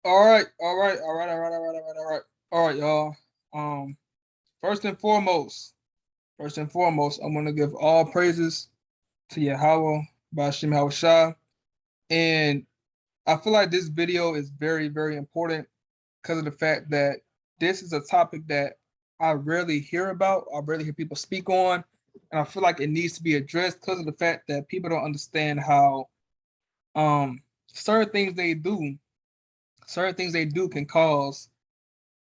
All right, y'all. Um, first and foremost, I'm gonna give all praises to Yahweh, Bashim Hawashah. And I feel like this video is very, very important because of the fact that this is a topic that I rarely hear about, I rarely hear people speak on, and I feel like it needs to be addressed because of the fact that people don't understand how um certain things they do, certain things they do can cause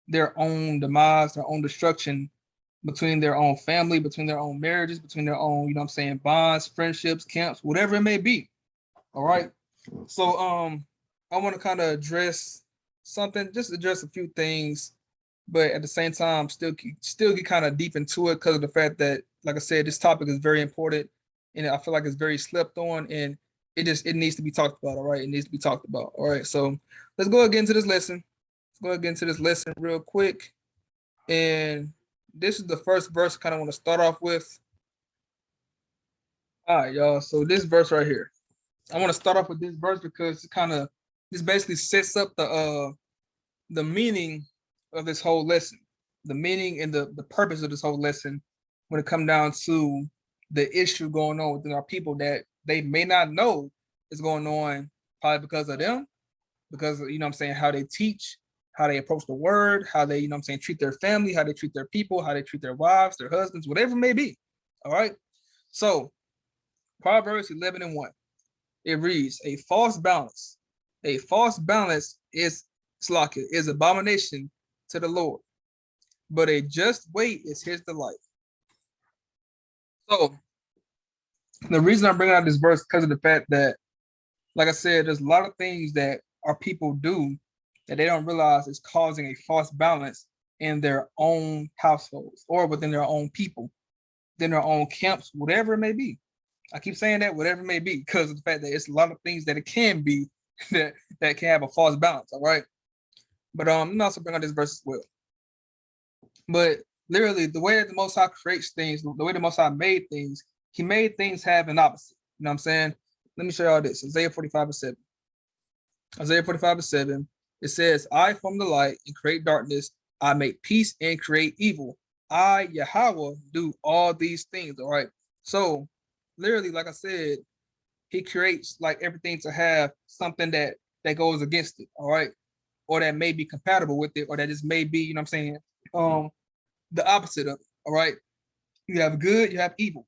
their own demise, their own destruction between their own family, between their own marriages, between their own, bonds, friendships, camps, whatever it may be. All right. So I want to kind of address something, just address a few things, but at the same time still get kind of deep into it because of the fact that, like I said, this topic is very important and I feel like it's very slept on and it needs to be talked about. All right. It needs to be talked about. All right. So let's go again to this lesson. Let's go again to this lesson real quick. And this is the first verse I kind of want to start off with. All right, y'all. So this verse right here. I want to start off with this verse because this basically sets up the meaning of this whole lesson, the meaning and the purpose of this whole lesson when it comes down to the issue going on within our people that they may not know is going on, probably because of them, because of, how they teach, how they approach the word, how they, treat their family, how they treat their people, how they treat their wives, their husbands, whatever it may be. All right. So Proverbs 11:1. It reads, a false balance is slack is abomination to the Lord, but a just weight is his delight. So the reason I'm bringing out this verse because of the fact that, like I said, there's a lot of things that our people do that they don't realize is causing a false balance in their own households or within their own people, within their own camps, whatever it may be. I keep saying that, whatever it may be, because of the fact that it's a lot of things that it can be that can have a false balance. All right. But let me also bring out this verse as well. But literally, the way that the Most High creates things, the way the Most High made things, He made things have an opposite. You know what I'm saying? Let me show y'all this. Isaiah 45:7. Isaiah 45:7. It says, I form the light and create darkness. I make peace and create evil. I, Yahweh, do all these things. All right. So, literally, like I said, He creates like everything to have something that goes against it. All right. Or that may be compatible with it, or that just may be, um, the opposite of it. All right. You have good, you have evil.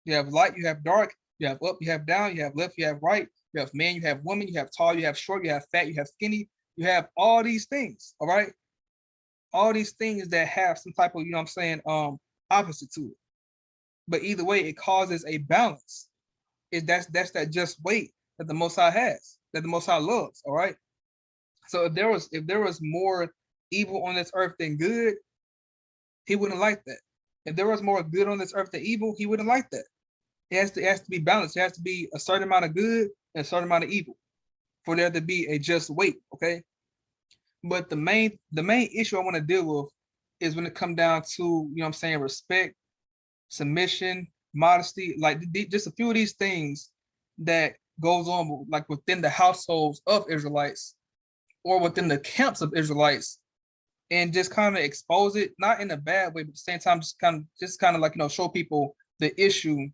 You have light, you have dark, you have up, you have down, you have left, you have right, you have man, you have woman, you have tall, you have short, you have fat, you have skinny, you have all these things. All right. All these things that have some type of, opposite to it. But either way, it causes a balance. That's that just weight that the Most High has, that the Most High loves. All right. So if there was more evil on this earth than good, He wouldn't like that. If there was more good on this earth than evil, He wouldn't like that. It has to be balanced. It has to be a certain amount of good and a certain amount of evil for there to be a just weight. Okay. But the main issue I want to deal with is when it comes down to, respect, submission, modesty, like just a few of these things that goes on like within the households of Israelites or within the camps of Israelites, and just kind of expose it, not in a bad way, but at the same time, just kind of like, show people the issue,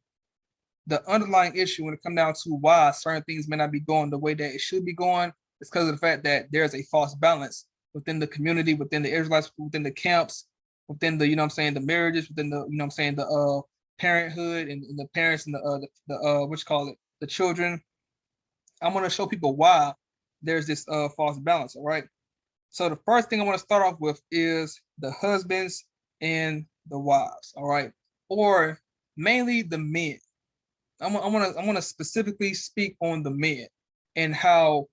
the underlying issue when it comes down to why certain things may not be going the way that it should be going. It's because of the fact that there's a false balance within the community, within the Israelites, within the camps, within the, the marriages, within the, the parenthood and the parents and the what you call it, the children. I'm going to show people why there's this false balance. All right. So the first thing I want to start off with is the husbands and the wives. All right. Or mainly the men. I want to specifically speak on the men and how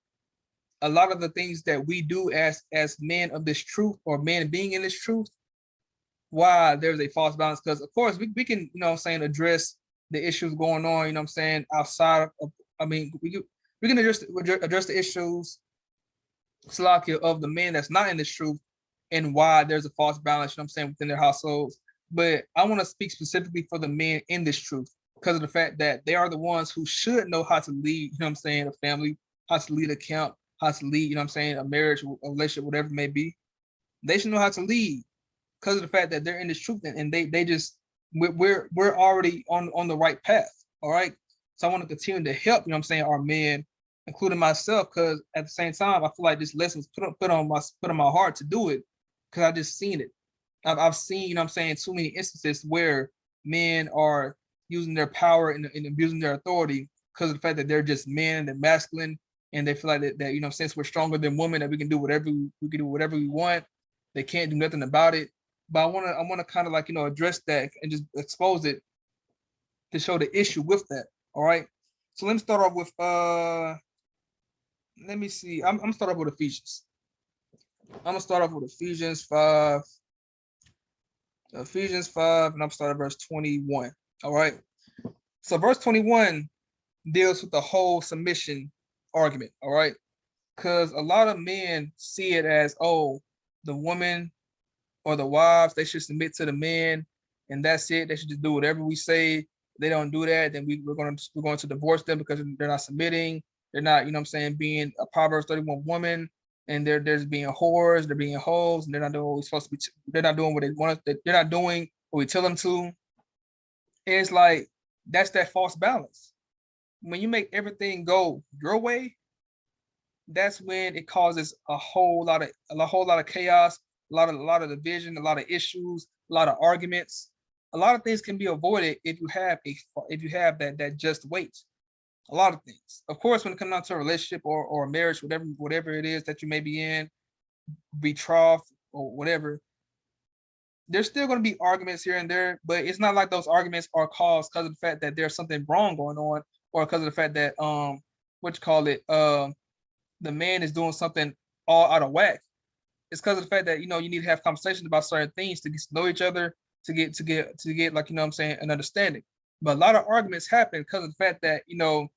a lot of the things that we do as men of this truth or men being in this truth, why there's a false balance. Because of course we can, address the issues going on, outside of, we can address the issues, Salakia, of the men that's not in this truth and why there's a false balance, within their households. But I want to speak specifically for the men in this truth because of the fact that they are the ones who should know how to lead, a family, how to lead a camp, how to lead, you know what I'm saying, a marriage, a relationship, whatever it may be. They should know how to lead because of the fact that they're in this truth, and they just we're already on the right path. All right. So I want to continue to help, you know what I'm saying, our men, including myself, because at the same time, I feel like this lesson was put on my heart to do it because I just seen it. I've seen, you know what I'm saying, too many instances where men are using their power and abusing their authority because of the fact that they're just men, they're masculine, and they feel like that you know, since we're stronger than women, that we can do whatever we can do whatever we want. They can't do nothing about it. But I wanna kind of like, you know, address that and just expose it to show the issue with that. All right. So let me start off with let me see. I'm gonna start off with Ephesians. I'm gonna start off with Ephesians 5. Ephesians 5, and I'm starting at verse 21. All right. So verse 21 deals with the whole submission argument. All right. Because a lot of men see it as, oh, the woman or the wives, they should submit to the men, and that's it. They should just do whatever we say. If they don't do that, then we're going to divorce them because they're not submitting. They're not, you know what I'm saying, being a Proverbs 31 woman, and they're just being whores, they're being hoes, and they're not doing what we're supposed to be. They're not doing what they want. They're not doing what we tell them to. And it's like that's that false balance. When you make everything go your way, that's when it causes a whole lot of chaos, a lot of division, a lot of issues, a lot of arguments. A lot of things can be avoided if you have that just weight. A lot of things. Of course, when it comes down to a relationship or a marriage, whatever it is that you may be in, betrothed or whatever, there's still going to be arguments here and there, but it's not like those arguments are caused because of the fact that there's something wrong going on, or because of the fact that the man is doing something all out of whack. It's because of the fact that, you know, you need to have conversations about certain things to get to know each other, to get like, you know what I'm saying, an understanding. But a lot of arguments happen because of the fact that, you know,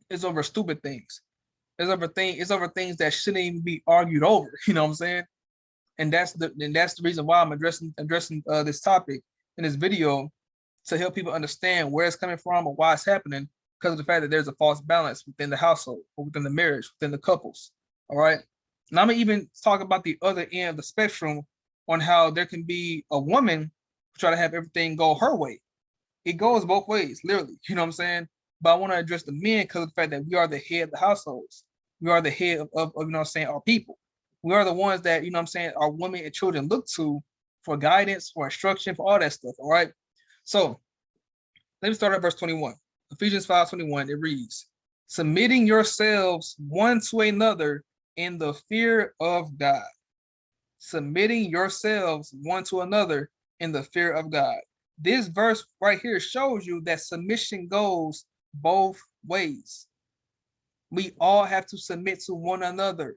it's over stupid things. It's over things that shouldn't even be argued over. You know what I'm saying? And that's the reason why I'm addressing this topic in this video, to help people understand where it's coming from or why it's happening, because of the fact that there's a false balance within the household or within the marriage, within the couples. All right. And I'm gonna even talk about the other end of the spectrum on how there can be a woman who try to have everything go her way. It goes both ways, literally. You know what I'm saying? But I want to address the men because of the fact that we are the head of the households. We are the head of you know what I'm saying, our people. We are the ones that, you know what I'm saying, our women and children look to for guidance, for instruction, for all that stuff. All right. So let me start at verse 21. Ephesians 5:21. It reads, submitting yourselves one to another in the fear of God. Submitting yourselves one to another in the fear of God. This verse right here shows you that submission goes both ways. We all have to submit to one another.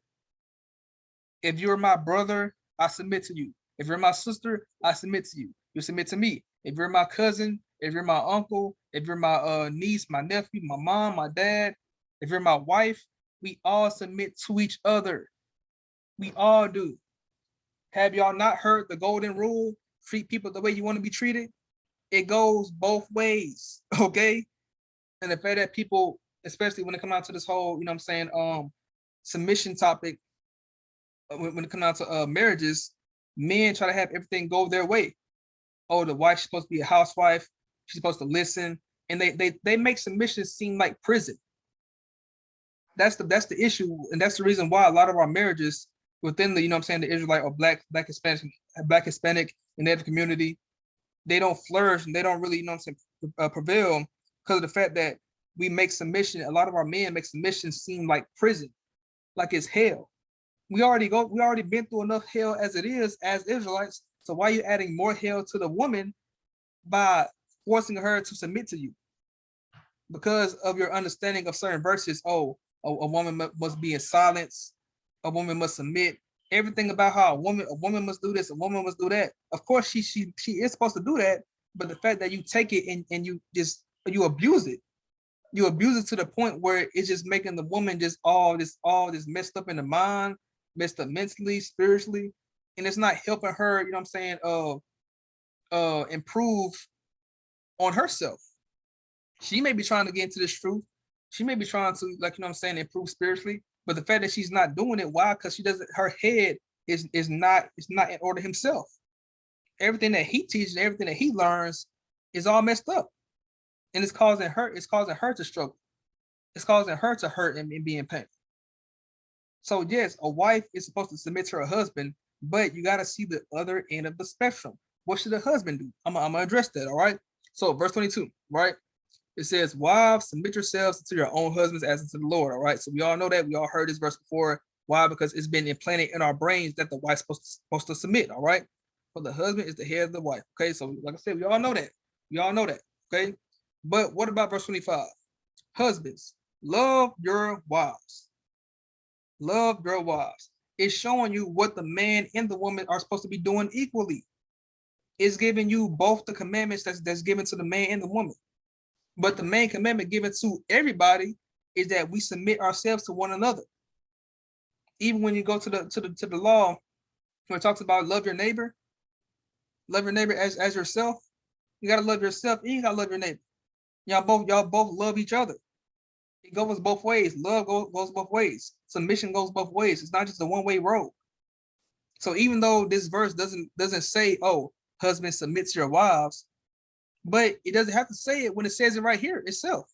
If you're my brother, I submit to you. If you're my sister, I submit to you. You submit to me. If you're my cousin, if you're my uncle, if you're my niece, my nephew, my mom, my dad, if you're my wife, we all submit to each other. We all do. Have y'all not heard the golden rule? Treat people the way you want to be treated. It goes both ways, okay? And the fact that people, especially when it comes out to this whole, you know what I'm saying, submission topic, when it comes out to marriages, men try to have everything go their way. Oh, the wife's supposed to be a housewife. She's supposed to listen. And they make submission seem like prison. That's the issue. And that's the reason why a lot of our marriages within the, you know what I'm saying, the Israelite or black Hispanic and Native community, they don't flourish and they don't really, you know what I'm saying, prevail because of the fact that we make submission, a lot of our men make submission seem like prison, like it's hell. We already been through enough hell as it is as Israelites. So why are you adding more hell to the woman by forcing her to submit to you? Because of your understanding of certain verses, oh, a woman must be in silence, a woman must submit. Everything about how a woman must do this, a woman must do that. Of course, she is supposed to do that, but the fact that you take it and you abuse it, you abuse it to the point where it's just making the woman just all this messed up in the mind, messed up mentally, spiritually, and it's not helping her, you know what I'm saying, improve on herself. She may be trying to get into this truth, She may be trying to, like, you know what I'm saying, improve spiritually, but the fact that she's not doing it, why? Because she doesn't, her head is not in order himself. Everything that he teaches, everything that he learns is all messed up. And it's causing her to struggle. It's causing her to hurt and be in pain. So yes, a wife is supposed to submit to her husband, but you got to see the other end of the spectrum. What should the husband do? I'm gonna address that. All right. So verse 22, right? It says, "Wives, submit yourselves to your own husbands as unto the Lord." All right. So we all know that. We all heard this verse before. Why? Because it's been implanted in our brains that the wife's supposed to submit. All right. For the husband is the head of the wife. Okay. So like I said, we all know that. We all know that. Okay. But what about verse 25? Husbands, love your wives. Love your wives. It's showing you what the man and the woman are supposed to be doing equally. It's giving you both the commandments that's given to the man and the woman. But the main commandment given to everybody is that we submit ourselves to one another. Even when you go to the law, when it talks about love your neighbor as yourself, you gotta love yourself and you gotta love your neighbor. Y'all both love each other. It goes both ways. Love goes both ways. Submission goes both ways. It's not just a one-way road. So even though this verse doesn't say, "Oh, husbands, submit to your wives," but it doesn't have to say it when it says it right here itself.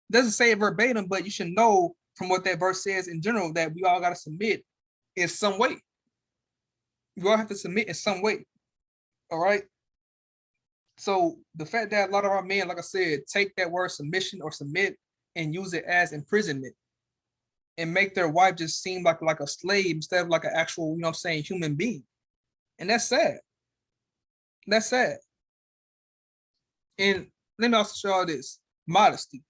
It doesn't say it verbatim, but you should know from what that verse says in general that we all got to submit in some way. We all have to submit in some way. All right. So the fact that a lot of our men, like I said, take that word submission or submit and use it as imprisonment and make their wife just seem like a slave instead of like an actual, you know what I'm saying, human being. And that's sad. That's sad. And let me also show you this. Modesty.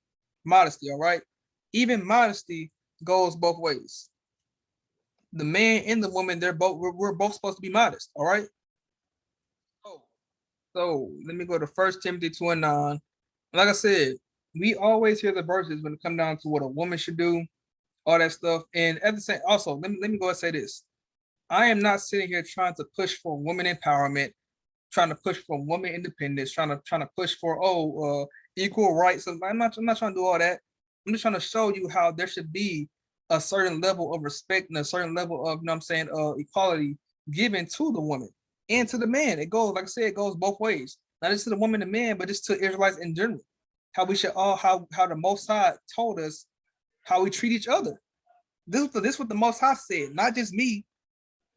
Modesty, all right? Even modesty goes both ways. The man and the woman, we're both supposed to be modest, all right? So let me go to 1 Timothy 2:9. Like I said, we always hear the verses when it comes down to what a woman should do, all that stuff. And at the same, also, let me go and say this. I am not sitting here trying to push for women empowerment, trying to push for woman independence, trying to push for equal rights. I'm not trying to do all that. I'm just trying to show you how there should be a certain level of respect and a certain level of, you know what I'm saying, equality given to the woman and to the man. It goes, like I said, it goes both ways. Not just to the woman and man, but just to Israelites in general. How we should all, how the Most High told us how we treat each other. This is what the Most High said, not just me.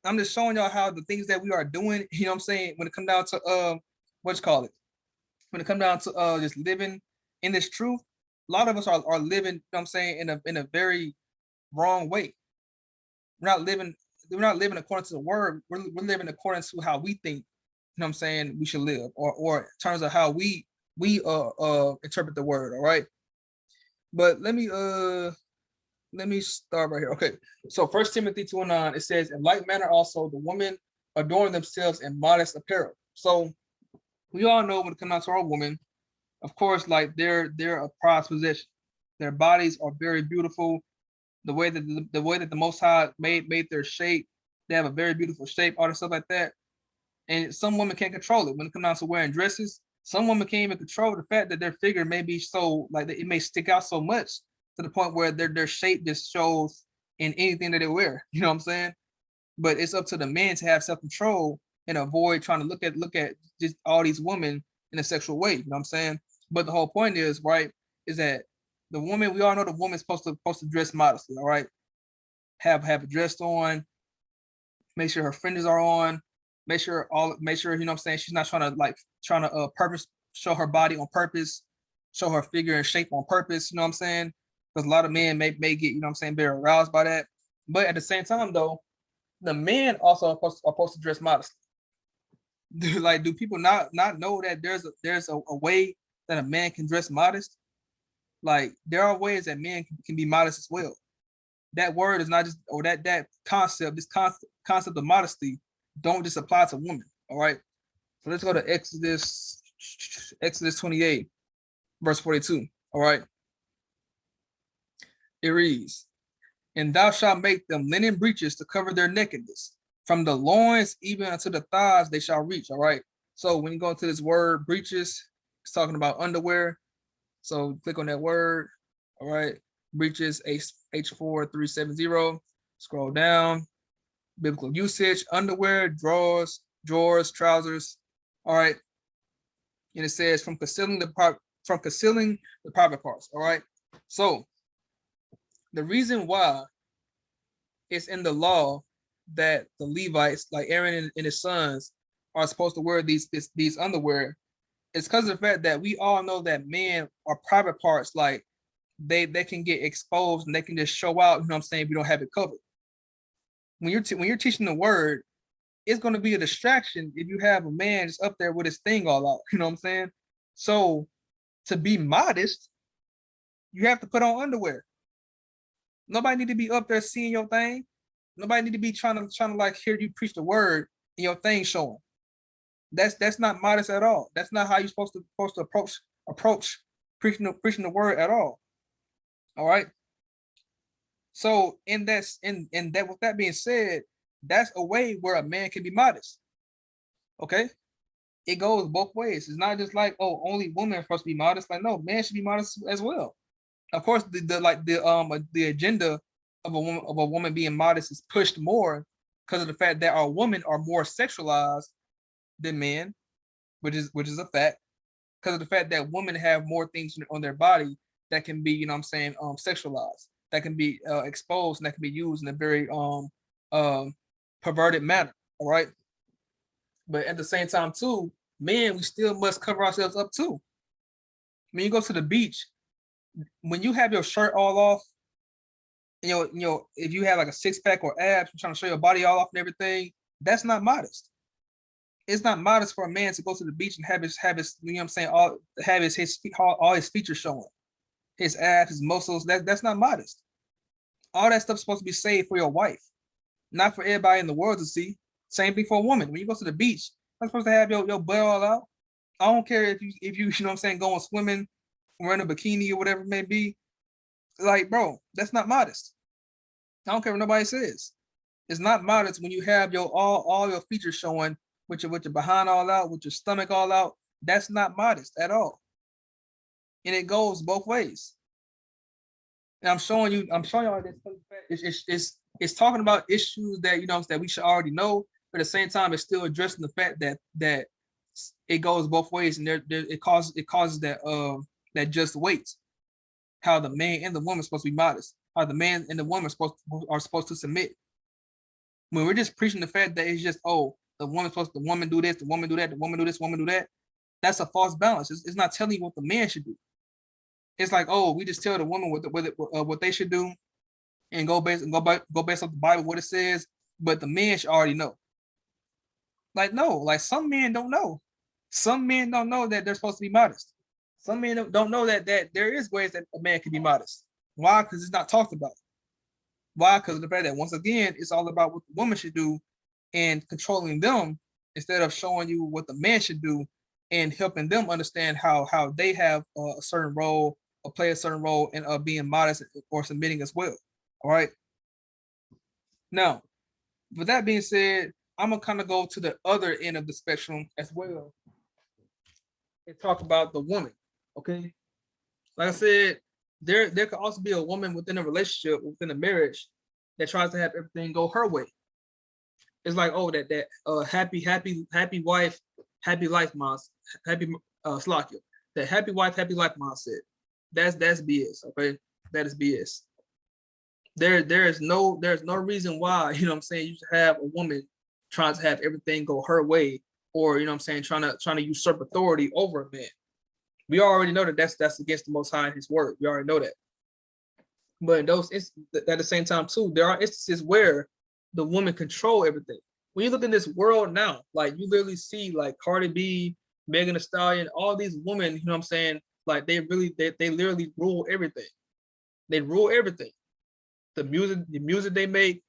I'm just showing y'all how the things that we are doing, you know what I'm saying, when it comes down to what you call it, when it comes down to just living in this truth, a lot of us are living, you know what I'm saying, in a very wrong way. We're not living according to the word. We're living according to how we think, you know what I'm saying, we should live, or in terms of how we interpret the word, all right? But let me start right here. Okay, so 1 Timothy 2:9, it says, "In like manner also the women adorn themselves in modest apparel." So we all know when it comes down to our women, of course, like they're a prized possession. Their bodies are very beautiful. The way that the Most High made their shape, they have a very beautiful shape, all that stuff like that. And some women can't control it when it comes down to wearing dresses. Some women can't even control the fact that their figure may be so, like, it may stick out so much to the point where their shape just shows in anything that they wear. You know what I'm saying? But it's up to the men to have self-control and avoid trying to look at just all these women in a sexual way. You know what I'm saying? But the whole point is, right, is that the woman, we all know the woman's supposed to dress modestly, all right? Have a dress on, make sure her fringes are on, make sure, you know what I'm saying, she's not trying to purpose show her body on purpose, show her figure and shape on purpose, you know what I'm saying? Because a lot of men may get, you know what I'm saying, very aroused by that. But at the same time though, the men also are supposed to dress modestly. Do people not know that there's a way that a man can dress modest? Like, there are ways that men can be modest as well. That word is not just, or that concept, this concept of modesty don't just apply to women. All right. So let's go to Exodus 28, verse 42. All right. It reads, "And thou shalt make them linen breeches to cover their nakedness. From the loins even unto the thighs they shall reach." All right. So when you go into this word breeches, it's talking about underwear. So click on that word. All right. breeches, H4370. Scroll down. Biblical usage, underwear, drawers, trousers. All right. And it says from concealing the private parts. All right. So the reason why it's in the law that the Levites, like Aaron and his sons, are supposed to wear these underwear, is because of the fact that we all know that men are private parts, like they can get exposed and they can just show out, you know what I'm saying, if you don't have it covered. When you're teaching the word, it's going to be a distraction if you have a man just up there with his thing all out, you know what I'm saying? So to be modest, you have to put on underwear. Nobody need to be up there seeing your thing. Nobody need to be trying to like hear you preach the word and your thing showing. That's not modest at all. That's not how you're supposed to approach preaching the word at all. All right. So in that with that being said, that's a way where a man can be modest. Okay. It goes both ways. It's not just like, oh, only women are supposed to be modest. Like, no, man should be modest as well. Of course, the agenda of a woman being modest is pushed more because of the fact that our women are more sexualized than men, which is a fact. Because of the fact that women have more things on their body that can be, you know what I'm saying, sexualized, that can be exposed, and that can be used in a very perverted manner. All right. But at the same time, too, men, we still must cover ourselves up too. When you go to the beach, when you have your shirt all off, you know, if you have like a six-pack or abs, you're trying to show your body all off and everything, that's not modest. It's not modest for a man to go to the beach and have his you know what I'm saying, all his features showing, his abs, his muscles. That's not modest. All that stuff's supposed to be saved for your wife, not for everybody in the world to see. Same thing for a woman. When you go to the beach, you're supposed to have your butt all out. I don't care if you you know what I'm saying, going swimming, wearing a bikini or whatever it may be. Like, bro, that's not modest. I don't care what nobody says. It's not modest when you have your all your features showing, with your behind all out, with your stomach all out. That's not modest at all. And it goes both ways. And I'm showing y'all this. It's talking about issues that, you know, that we should already know, but at the same time, it's still addressing the fact that it goes both ways, and it causes that just weight. How the man and the woman are supposed to be modest. How the man and the woman are supposed to submit. When we're just preaching the fact that it's just, oh, the woman do this, the woman do that, the woman do this, woman do that. That's a false balance. It's not telling you what the man should do. It's like, oh, we just tell the woman what they should do, and go based off the Bible what it says, but the man should already know. Like, no, like some men don't know. Some men don't know that they're supposed to be modest. Some men don't know that there is ways that a man can be modest. Why? Because it's not talked about. Why? Because of the fact that, once again, it's all about what the woman should do and controlling them, instead of showing you what the man should do and helping them understand how they have a certain role or play a certain role in being modest or submitting as well. All right. Now, with that being said, I'm gonna kind of go to the other end of the spectrum as well and talk about the woman. Okay. Like I said, there could also be a woman within a relationship, within a marriage, that tries to have everything go her way. It's like, oh, that happy wife, happy life mindset, that happy wife, happy life mindset. That's BS. Okay, that is BS. There's no reason why, you know what I'm saying, you should have a woman trying to have everything go her way, or, you know what I'm saying, trying to usurp authority over a man. We already know that that's against the Most High and His word. We already know that. But at the same time too, there are instances where the woman control everything. When you look in this world now, like, you literally see like Cardi B, Megan Thee Stallion, all these women, you know what I'm saying, like they literally rule everything. They rule everything. The music they make,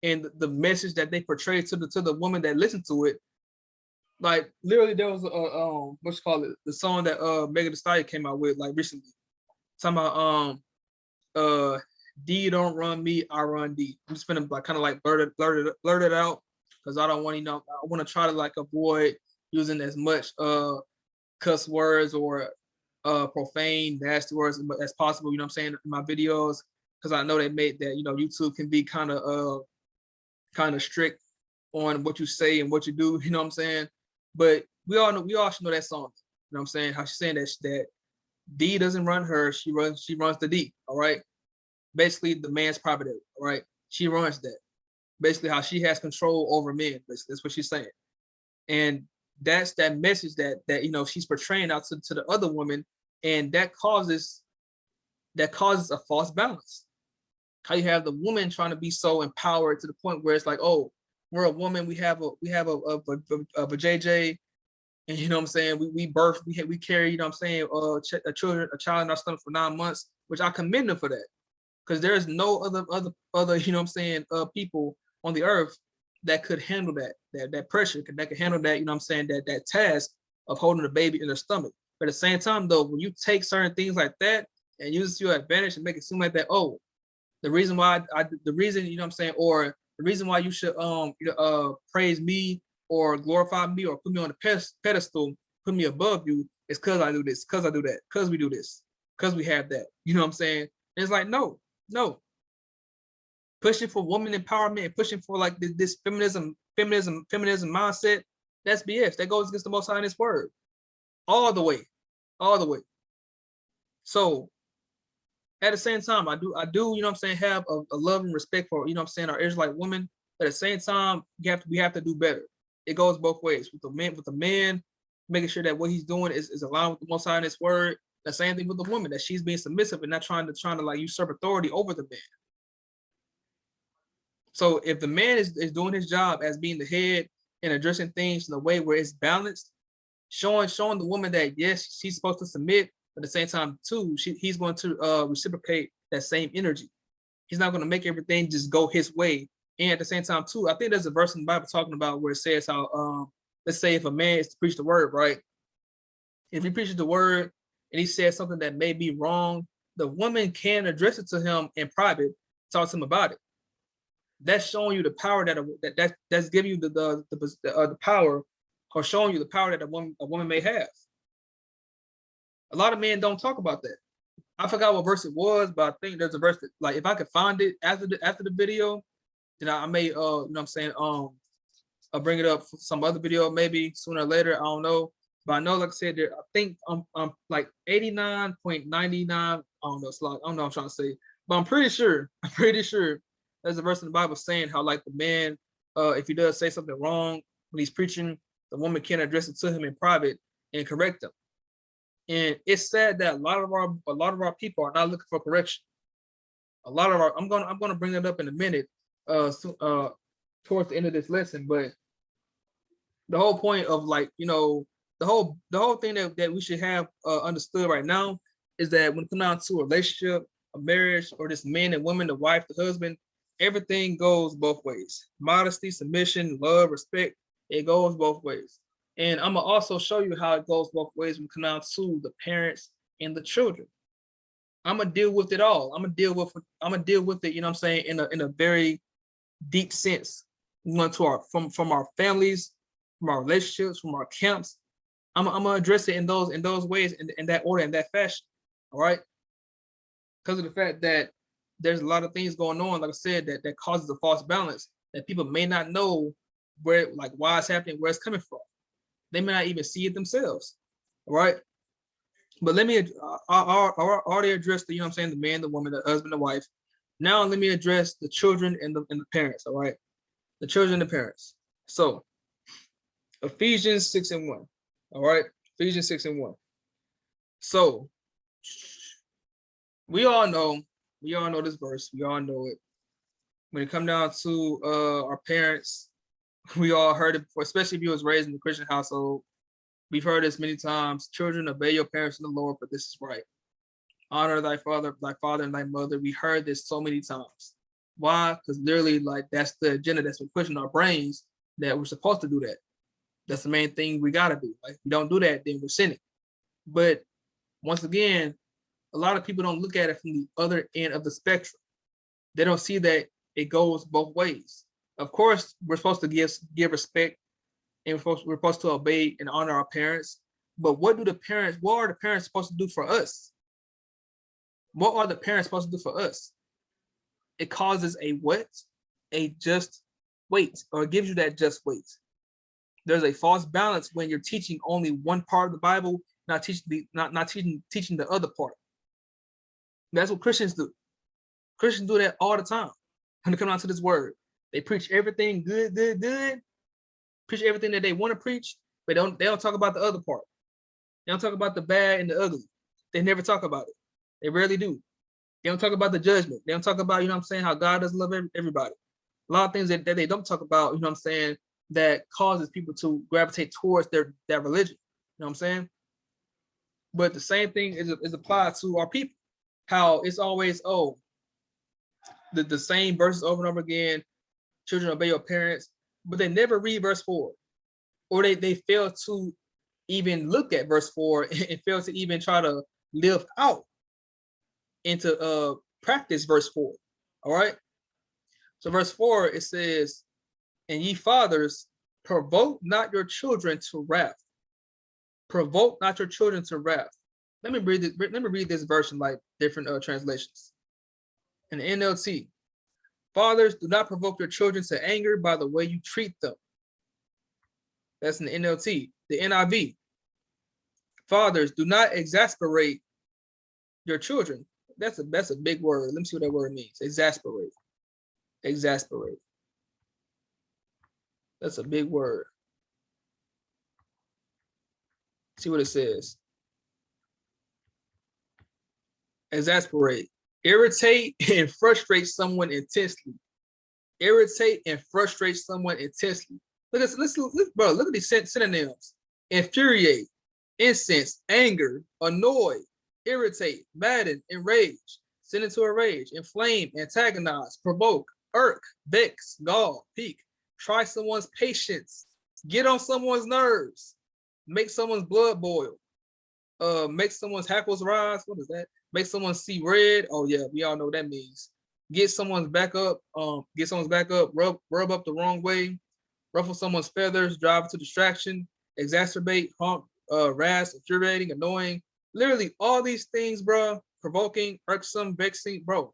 and the message that they portray to the woman that listen to it. Like, literally, there was what's called it, the song that Megan Thee Stallion came out with like recently, talking about D don't run me, I run D. I'm just gonna like kind of like blurt it out, because I don't want, you know, I want to try to like avoid using as much cuss words or profane, nasty words as possible, you know what I'm saying, in my videos, because I know they made that, you know, YouTube can be kind of strict on what you say and what you do, you know what I'm saying? But we all should know that song, you know what I'm saying? How she's saying that D doesn't run her, she runs the D, all right? Basically the man's property, all right? She runs that. Basically how she has control over men, that's what she's saying. And that's that message that you know she's portraying out to the other woman, and that causes a false balance. How you have the woman trying to be so empowered to the point where it's like, oh, we're a woman, we have a JJ, and you know what I'm saying, we birth, we carry, you know what I'm saying, a child in our stomach for 9 months, which I commend them for that, because there's no other you know what I'm saying, people on the earth that could handle that pressure, that could handle that, you know what I'm saying, that task of holding a baby in their stomach. But at the same time though, when you take certain things like that and use it to your advantage and make it seem like that, oh, the reason why the reason, you know what I'm saying, or the reason why you should praise me or glorify me or put me on the pedestal, put me above you, is because I do this, because I do that, because we do this, because we have that, you know what I'm saying? And it's like, no, pushing for woman empowerment and pushing for like this feminism mindset, that's BS. That goes against the Most High in His word, all the way. So at the same time, I do, you know what I'm saying, have a love and respect for, you know what I'm saying, our Israelite women. But at the same time, we have to do better. It goes both ways with the man, making sure that what he's doing is aligned with the Most High in His word. The same thing with the woman, that she's being submissive and not trying to like usurp authority over the man. So if the man is doing his job as being the head and addressing things in a way where it's balanced, showing the woman that yes, she's supposed to submit, but at the same time too, he's going to reciprocate that same energy. He's not going to make everything just go his way. And at the same time too, I think there's a verse in the Bible talking about where it says how let's say if a man is to preach the word, right? If he preaches the word and he says something that may be wrong, the woman can address it to him in private, talk to him about it. That's showing you the power that's giving you the power, or showing you the power that a woman may have. A lot of men don't talk about that. I forgot what verse it was, but I think there's a verse that, like, if I could find it after the video, then I may you know what I'm saying, I'll bring it up for some other video maybe sooner or later. I don't know. But I know, like I said, there, I think I'm like 89.99. I don't know. It's like, I don't know what I'm trying to say, but I'm pretty sure there's a verse in the Bible saying how, like, the man, if he does say something wrong when he's preaching, the woman can address it to him in private and correct him. And it's sad that a lot of our people are not looking for correction. I'm gonna bring that up in a minute, towards the end of this lesson. But the whole point of, like, you know, the whole thing that we should have understood right now is that when it comes down to a relationship, a marriage, or this man and woman, the wife, the husband, everything goes both ways. Modesty, submission, love, respect, it goes both ways. And I'm gonna also show you how it goes both ways when it comes down to the parents and the children. I'm gonna deal with it all. I'm gonna deal with it, you know what I'm saying, in a very deep sense. We went to from our families, from our relationships, from our camps. I'm gonna address it in those ways, in that order, in that fashion. All right. Because of the fact that there's a lot of things going on, like I said, that causes a false balance that people may not know where, like, why it's happening, where it's coming from. They may not even see it themselves. All right. But let me I already addressed the, you know what I'm saying, the man, the woman, the husband, the wife. Now let me address the children and the parents. All right. The children and the parents. So Ephesians 6:1. All right. Ephesians 6:1. So we all know this verse. We all know it. When it comes down to our parents, we all heard it before, especially if you was raised in a Christian household. We've heard this many times. Children, obey your parents in the Lord, for this is right. Honor thy father and thy mother. We heard this so many times. Why? Because literally, like, that's the agenda that's been pushing our brains, that we're supposed to do that. That's the main thing we gotta do. Like, if we don't do that, then we're sinning. But once again, a lot of people don't look at it from the other end of the spectrum. They don't see that it goes both ways. Of course, we're supposed to give respect, and we're supposed to obey and honor our parents. But what are the parents supposed to do for us? What are the parents supposed to do for us? It causes a what? A just weight, or it gives you that just weight. There's a false balance when you're teaching only one part of the Bible, not teaching the other part. That's what Christians do. Christians do that all the time. When they come down to this word, they preach everything good, preach everything that they want to preach, but they don't talk about the other part. They don't talk about the bad and the ugly. They never talk about it. They rarely do. They don't talk about the judgment. They don't talk about, you know what I'm saying, how God doesn't love everybody. A lot of things that they don't talk about, you know what I'm saying, that causes people to gravitate towards their religion. You know what I'm saying? But the same thing is applied to our people. How it's always, the same verses over and over again. Children, obey your parents, but they never read verse 4, or they fail to even look at verse 4 and fail to even try to live out into practice verse 4. All right. So verse 4, it says, "And ye fathers, provoke not your children to wrath. Provoke not your children to wrath." Let me read this verse in like different translations. In the NLT, "Fathers, do not provoke your children to anger by the way you treat them." That's in the NLT. The NIV, "Fathers, do not exasperate your children." That's a big word. Let me see what that word means. Exasperate. Exasperate. That's a big word. See what it says. Exasperate. Irritate and frustrate someone intensely. Irritate and frustrate someone intensely. Look at these synonyms. Infuriate, incense, anger, annoy, irritate, madden, enrage, send into a rage, inflame, antagonize, provoke, irk, vex, gall, pique, try someone's patience, get on someone's nerves, make someone's blood boil, make someone's hackles rise. What is that? Make someone see red. Oh yeah, we all know what that means. Get someone's back up, rub up the wrong way, ruffle someone's feathers, drive to distraction, exacerbate, honk, harass, infuriating, annoying. Literally all these things, bro. Provoking, irksome, vexing, bro.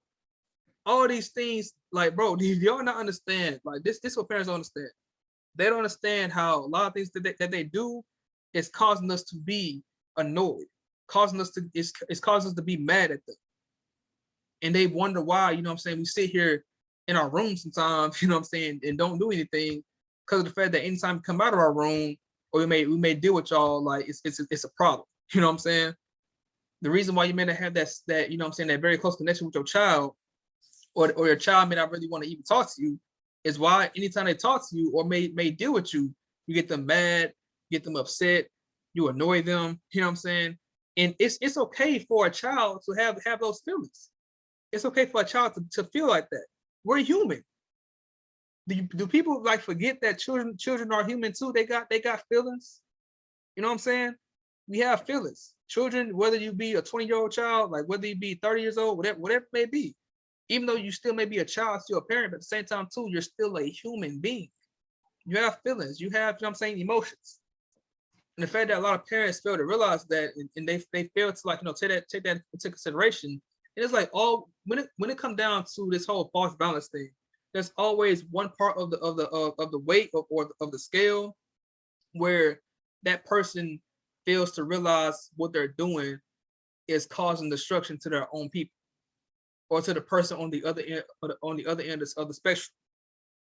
All these things, like, bro, do y'all not understand? Like this is what parents don't understand. They don't understand how a lot of things that they do is causing us to be annoyed, it's causing us to be mad at them. And they wonder why, you know what I'm saying, we sit here in our room sometimes, you know what I'm saying, and don't do anything because of the fact that anytime we come out of our room, or we may deal with y'all, like it's a problem. You know what I'm saying? The reason why you may not have that, you know what I'm saying, that very close connection with your child, or your child may not really want to even talk to you, is why anytime they talk to you or may deal with you, you get them mad, get them upset, you annoy them, you know what I'm saying? And it's okay for a child to have those feelings. It's okay for a child to feel like that. We're human. Do people like forget that children are human too? They got feelings. You know what I'm saying? We have feelings. Children, whether you be a 20-year-old child, like whether you be 30 years old, whatever it may be, even though you still may be a child, still a parent, but at the same time too, you're still a human being. You have feelings. You have, you know what I'm saying, emotions. And the fact that a lot of parents fail to realize that, and they fail to, like, you know, take that into consideration. And it's like, all when it comes down to this whole false balance thing, there's always one part of the weight or of the scale where that person fails to realize what they're doing is causing destruction to their own people, or to the person on the other end of the spectrum.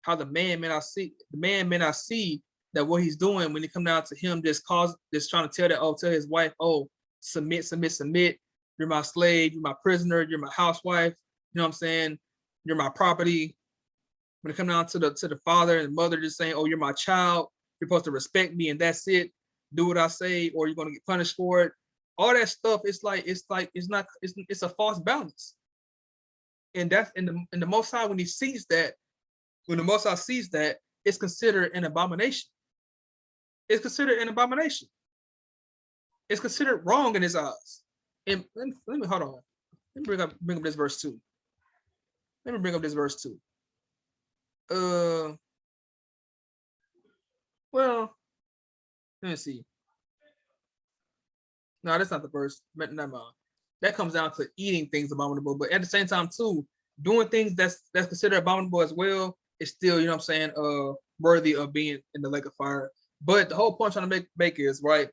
How the man may not see that what he's doing, when it come down to him just trying to tell his wife, oh, submit, you're my slave, you're my prisoner, you're my housewife, you know what I'm saying, you're my property. When it come down to the father and the mother just saying, oh, you're my child, you're supposed to respect me, and that's it, do what I say or you're going to get punished for it. All that stuff, it's a false balance. And that's in the Most High, when he sees that, when the Most High sees that, it's considered an abomination. It's considered an abomination. It's considered wrong in his eyes. And let me hold on. Let me bring up this verse 2. Let me bring up this verse 2. Well, let me see. No, that's not the verse. But never mind. That comes down to eating things abominable. But at the same time, too, doing things that's considered abominable as well is still, you know what I'm saying, worthy of being in the lake of fire. But the whole point I'm trying to make is right.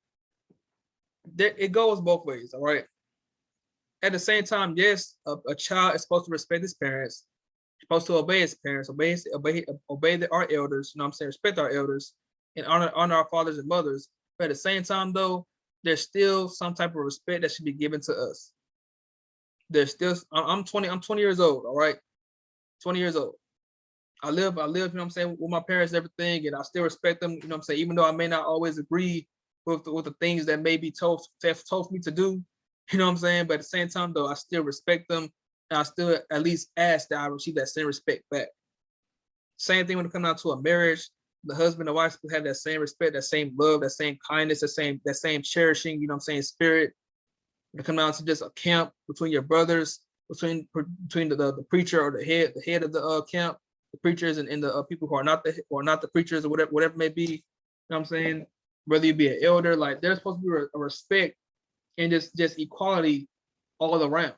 It goes both ways, all right. At the same time, yes, a child is supposed to respect his parents, supposed to obey his parents, obey our elders, you know what I'm saying, respect our elders, and honor our fathers and mothers. But at the same time, though, there's still some type of respect that should be given to us. There's still, I'm 20 years old, all right, 20 years old. I live, you know what I'm saying, with my parents and everything, and I still respect them, you know what I'm saying, even though I may not always agree with the things that may be told me to do, you know what I'm saying, but at the same time, though, I still respect them, and I still at least ask that I receive that same respect back. Same thing when it comes down to a marriage, the husband and wife have that same respect, that same love, that same kindness, that same cherishing, you know what I'm saying, spirit. When it comes down to just a camp between your brothers, between the preacher or the head of the camp, the preachers and the people who are not the preachers or whatever it may be. You know what I'm saying? Whether you be an elder, like there's supposed to be a respect and just equality all around.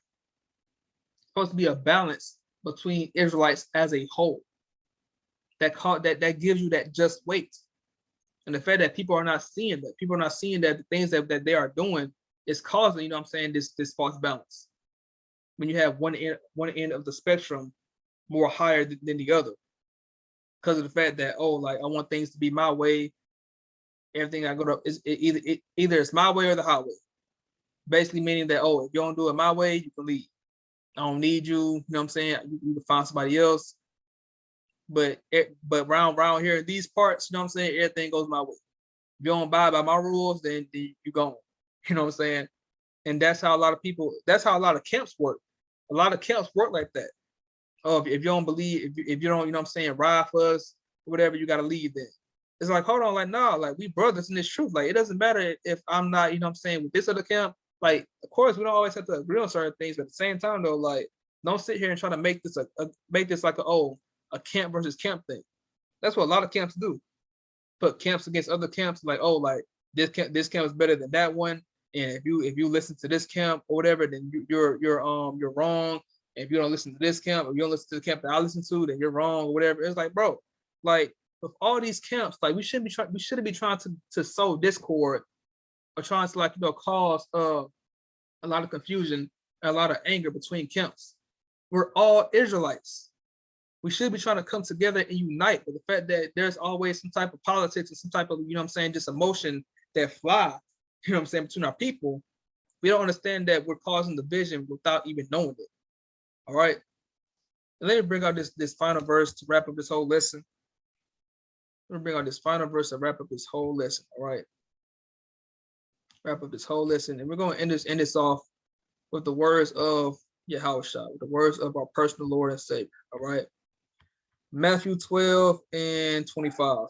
It's supposed to be a balance between Israelites as a whole. That gives you that just weight. And the fact that people are not seeing that the things that they are doing is causing, you know what I'm saying, this false balance. When you have one end of the spectrum more higher than the other, because of the fact that, oh, like I want things to be my way. Everything I go to is either it's my way or the highway. Basically meaning that, oh, if you don't do it my way, you can leave. I don't need you. You know what I'm saying? You can find somebody else. But around here in these parts, you know what I'm saying, everything goes my way. If you don't abide by my rules, then you gone. You know what I'm saying? And that's how a lot of camps work. A lot of camps work like that. Oh, if you don't believe, if you don't, you know what I'm saying, ride for us, whatever, you gotta leave then. It's like, hold on, like, nah, like we brothers in this truth. Like, it doesn't matter if I'm not, you know what I'm saying, with this other camp. Like, of course, we don't always have to agree on certain things, but at the same time, though, like, don't sit here and try to make this like a camp versus camp thing. That's what a lot of camps do. Put camps against other camps, like, oh, like this camp is better than that one. And if you listen to this camp or whatever, then you're wrong. And if you don't listen to this camp, or you don't listen to the camp that I listen to, then you're wrong or whatever. It's like, bro, like with all these camps, like we shouldn't be trying to sow discord or trying to, like, you know, cause a lot of confusion and a lot of anger between camps. We're all Israelites. We should be trying to come together and unite. But the fact that there's always some type of politics and some type of, you know what I'm saying, just emotion that fly, you know what I'm saying, between our people, we don't understand that we're causing division without even knowing it. All right. And let me bring out this final verse to wrap up this whole lesson. Let me bring out this final verse to wrap up this whole lesson. All right. Wrap up this whole lesson. And we're going to end this off with the words of Yahushua, with the words of our personal Lord and Savior. All right. Matthew 12 and 25.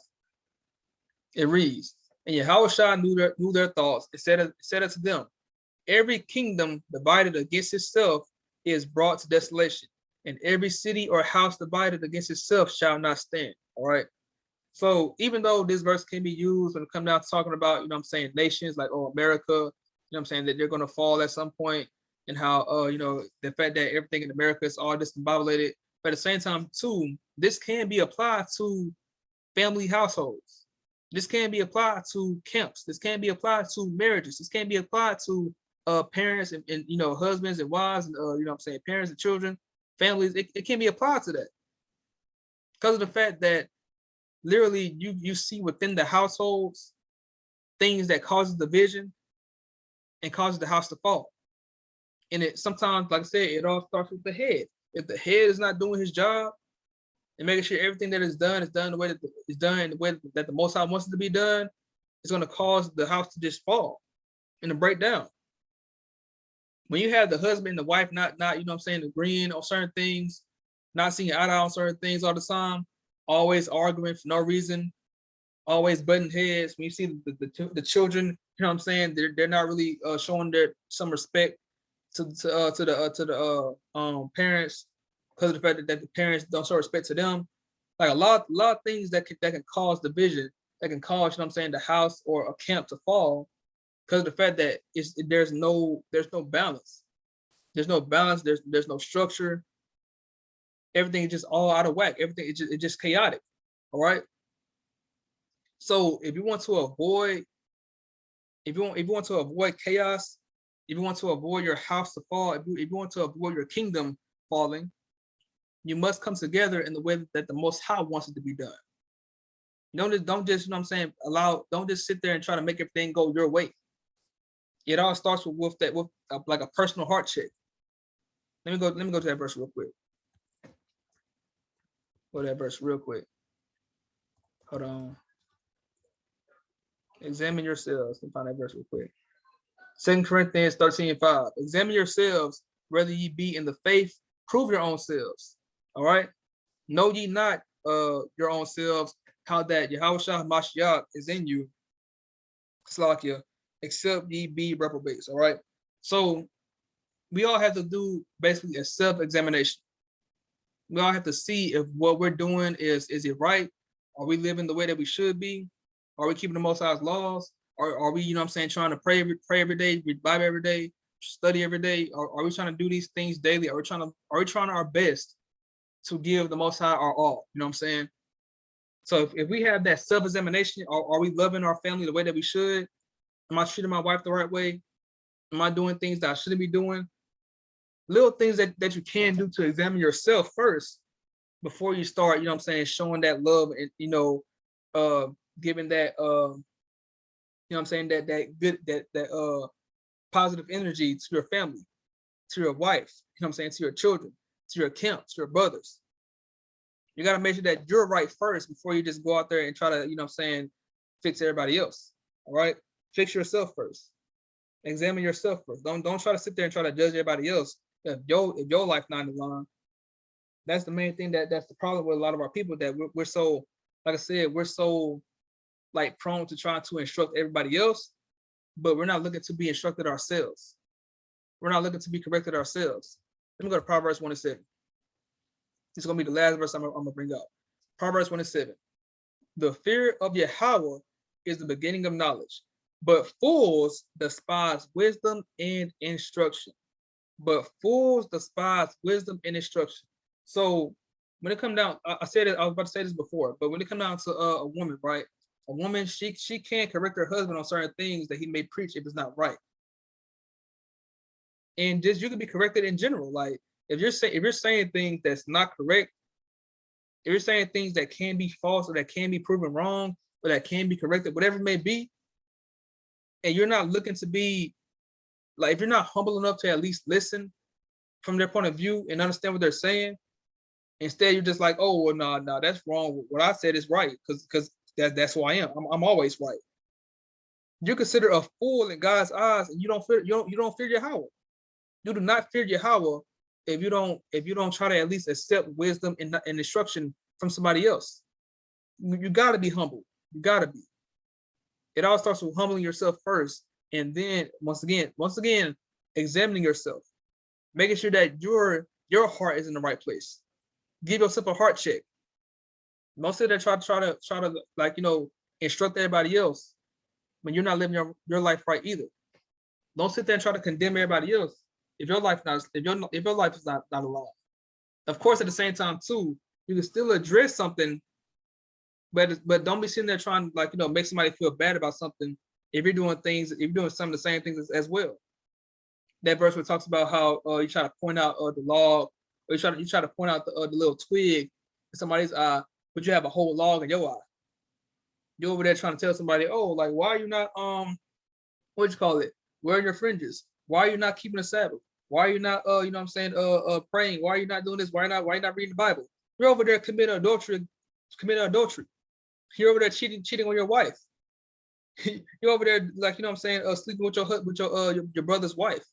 It reads, and Yahushua knew their thoughts. It said unto them, every kingdom divided against itself is brought to desolation, and every city or house divided against itself shall not stand. All right. So even though this verse can be used when it comes down to talking about, you know what I'm saying, nations like, oh, America, you know what I'm saying, that they're going to fall at some point, and how, you know, the fact that everything in America is all discombobulated. But at the same time, too, this can be applied to family households. This can be applied to camps. This can be applied to marriages. This can be applied to parents and you know, husbands and wives and you know what I'm saying, parents and children, families. It can be applied to that because of the fact that literally you see within the households things that causes division and causes the house to fall. And it sometimes, like I said, it all starts with the head. If the head is not doing his job and making sure everything that is done the way that is done, the way that the Most High wants it to be done, it's going to cause the house to just fall and to break down. When you have the husband and the wife not you know what I'm saying, agreeing on certain things, not seeing eye to eye on certain things all the time, always arguing for no reason, always butting heads. When you see the children, you know what I'm saying, they're not really showing some respect to the parents, because of the fact that the parents don't show respect to them. Like a lot of things that can cause division, that can cause, you know what I'm saying, the house or a camp to fall, because of the fact that there's no balance. There's no balance. There's no structure. Everything is just all out of whack. Everything is just chaotic. All right. So if you want to avoid chaos, if you want to avoid your house to fall, if you want to avoid your kingdom falling, you must come together in the way that the Most High wants it to be done. Don't just you know what I'm saying, don't just sit there and try to make everything go your way. It all starts with like a personal heart check. Let me go to that verse real quick. Go to that verse real quick. Hold on. Examine yourselves. Let me find that verse real quick. 2 Corinthians 13:5. Examine yourselves, whether ye be in the faith, prove your own selves. All right. Know ye not your own selves, how that Yahushua Mashiach is in you, Slakia, except ye be reprobates. All right. So we all have to do basically a self-examination. We all have to see if what we're doing is it right? Are we living the way that we should be? Are we keeping the Most High's laws? Or are we, you know what I'm saying, trying to pray every day, read Bible every day, study every day? Or are we trying to do these things daily? Are we trying our best to give the Most High our all? You know what I'm saying? So if we have that self-examination, are we loving our family the way that we should? Am I treating my wife the right way? Am I doing things that I shouldn't be doing? Little things that you can do to examine yourself first before you start, you know what I'm saying, showing that love and, you know, giving that, you know what I'm saying, that good, that positive energy to your family, to your wife, you know what I'm saying, to your children, to your camp, to your brothers. You got to make sure that you're right first before you just go out there and try to, you know what I'm saying, fix everybody else. All right. Fix yourself first. Examine yourself first. Don't try to sit there and try to judge everybody else if your life not in line. That's the main thing that's the problem with a lot of our people, that we're so, like I said, we're so like prone to trying to instruct everybody else, but we're not looking to be instructed ourselves. We're not looking to be corrected ourselves. Let me go to Proverbs 1:7. This is gonna be the last verse I'm gonna bring up. Proverbs 1:7. The fear of Yahweh is the beginning of knowledge, but fools despise wisdom and instruction. But fools despise wisdom and instruction. So when it comes down, I said it, I was about to say this before, but when it comes down to a woman, right? A woman, she can't correct her husband on certain things that he may preach if it's not right. And just, you can be corrected in general. Like if you're saying things that's not correct, if you're saying things that can be false or that can be proven wrong or that can be corrected, whatever it may be, and you're not looking to be, like, if you're not humble enough to at least listen from their point of view and understand what they're saying, instead you're just like, oh, well, no, that's wrong. What I said is right, because that's who I am. I'm always right. You're considered a fool in God's eyes, and you don't fear Yahweh. You do not fear Yahweh if you don't try to at least accept wisdom and instruction from somebody else. You got to be humble. You got to be. It all starts with humbling yourself first, and then once again, examining yourself, making sure that your heart is in the right place. Give yourself a heart check. Don't sit there try to like, you know, instruct everybody else when you're not living your life right either. Don't sit there and try to condemn everybody else if your life is not aligned. Of course, at the same time too, you can still address something, but don't be sitting there trying to, like, you know, make somebody feel bad about something if you're doing some of the same things as well. That verse where it talks about how you try to point out the log, or you try to point out the little twig in somebody's eye, but you have a whole log in your eye. You're over there trying to tell somebody, oh, like, why are you not what you call it, wearing your fringes? Why are you not keeping the Sabbath? Why are you not you know what I'm saying, praying? Why are you not doing this? Why are you not reading the Bible? You're over there committing adultery. You're over there cheating on your wife. You're over there, like, you know what I'm saying, sleeping with your brother's wife.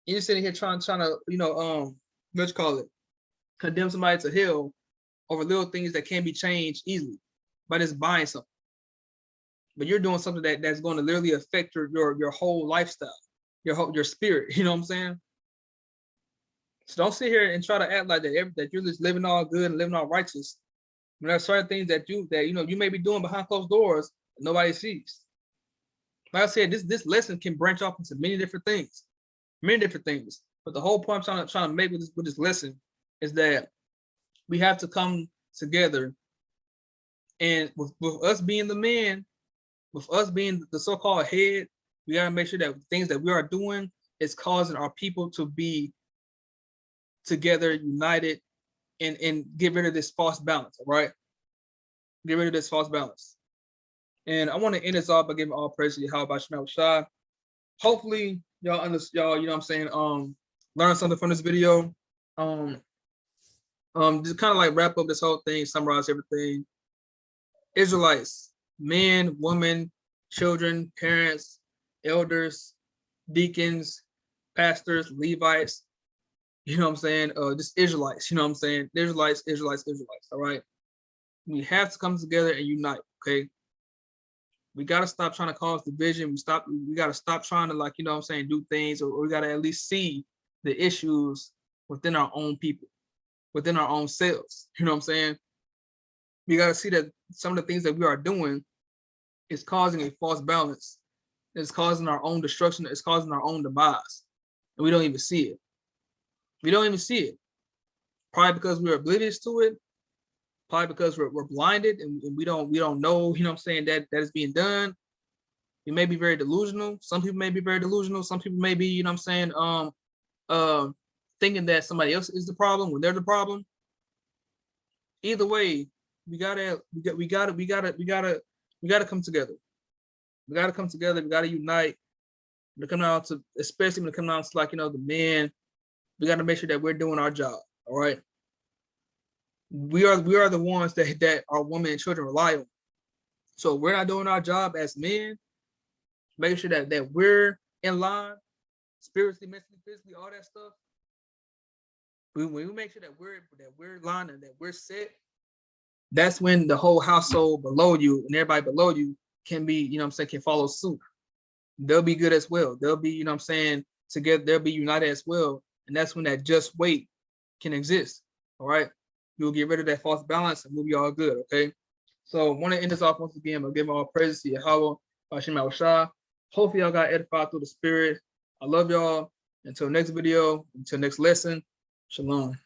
You're sitting here trying to, you know, what you call it, condemn somebody to hell over little things that can be changed easily by just buying something. But you're doing something that's going to literally affect your whole lifestyle, your spirit. You know what I'm saying? So don't sit here and try to act like that you're just living all good and living all righteous. When there are certain things that you know you may be doing behind closed doors and nobody sees. like I said, this lesson can branch off into many different things. But the whole point I'm trying to make with this lesson is that we have to come together, and with us being the men, with us being the so-called head, we gotta make sure that things that we are doing is causing our people to be together, united, and get rid of this false balance. All right, get rid of this false balance. And I want to end this off by giving all praise to Yahweh Shema Shai. Hopefully, y'all understand. Y'all, you know what I'm saying, learn something from this video. Just kind of like wrap up this whole thing, summarize everything. Israelites, men, women, children, parents, elders, deacons, pastors, Levites, you know what I'm saying? Just Israelites, you know what I'm saying? Israelites, all right? We have to come together and unite, okay? We got to stop trying to cause division. We got to stop trying to, like, you know what I'm saying, do things, or we got to at least see the issues within our own people, within our own selves, you know what I'm saying? We got to see that some of the things that we are doing is causing a false balance. It's causing our own destruction. It's causing our own demise. And we don't even see it. We don't even see it. Probably because we're oblivious to it. Probably because we're blinded and we don't know, you know what I'm saying, that is being done. We may be very delusional. Some people may be very delusional. Some people may be, you know what I'm saying, thinking that somebody else is the problem when they're the problem. Either way, we gotta come together. We gotta come together. We gotta unite. When it comes down to, especially when it comes down to, like, you know, the men, we gotta make sure that we're doing our job. All right. We are the ones that our women and children rely on. So if we're not doing our job as men, make sure that we're in line, spiritually, mentally, physically, all that stuff. When we make sure that we're in line and that we're set, that's when the whole household below you and everybody below you can be, you know what I'm saying, can follow suit. They'll be good as well. They'll be, you know what I'm saying, together, they'll be united as well. And that's when that just weight can exist. All right. You'll get rid of that false balance and we'll be all good. Okay. So I want to end this off once again by giving all praises to Yahweh, Shema Shai. Hopefully y'all got edified through the spirit. I love y'all. Until next video, until next lesson. Shalom.